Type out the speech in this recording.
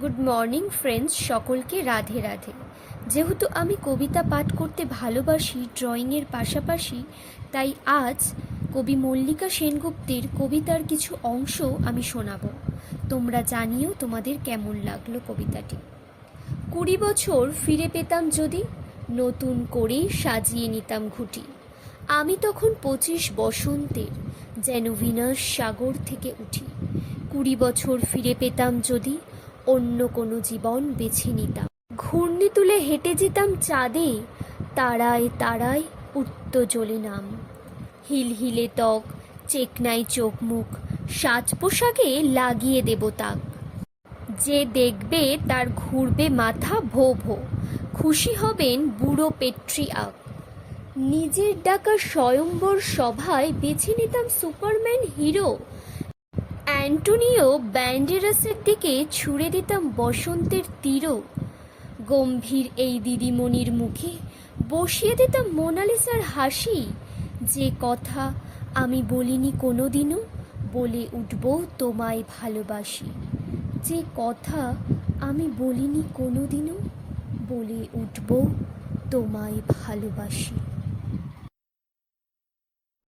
Good morning friends, সকলকে রাধে রাধে। যেহেতু আমি কবিতা পাঠ করতে ভালোবাসি ড্রয়িংয়ের পাশাপাশি, তাই আজ কবি মল্লিকা সেনগুপ্তের কবিতার কিছু অংশ আমি শোনাব। তোমরা জানিও তোমাদের কেমন লাগলো কবিতাটি। 20 বছর ফিরে পেতাম যদি, নতুন করে সাজিয়ে নিতাম ঘুঁটি। আমি তখন 25 বসন্তের, যেন ভিনাস সাগর থেকে উঠি। 20 বছর ফিরে পেতাম যদি, অন্য কোনো জীবন বেছে নিতাম। ঘূর্ণি তুলে হেঁটে যেতাম চাঁদে, তারায় তারায় উঠত জ্বলে নাম। হিলহিলে ত্বক, চেকনাই চোখ মুখ, সাজ পোশাকে লাগিয়ে দেব তাক। যে দেখবে তার ঘুরবে মাথা ভো ভো, খুশি হবেন বুড়ো পেট্রিয়ার্ক। নিজের ডাকা স্বয়ম্বর সভায় বেছে নিতাম সুপারম্যান হিরো। অ্যান্টোনিও ব্যান্ডেরাসের দিকে ছুঁড়ে দিতাম বসন্তের তীরও। গম্ভীর এই দিদিমণির মুখে বসিয়ে দিতাম মোনালিসার হাসি। যে কথা আমি বলিনি কোনো দিনও, বলে উঠব তোমায় ভালোবাসি। যে কথা আমি বলিনি কোনো দিনও, বলে উঠব তোমায় ভালোবাসি।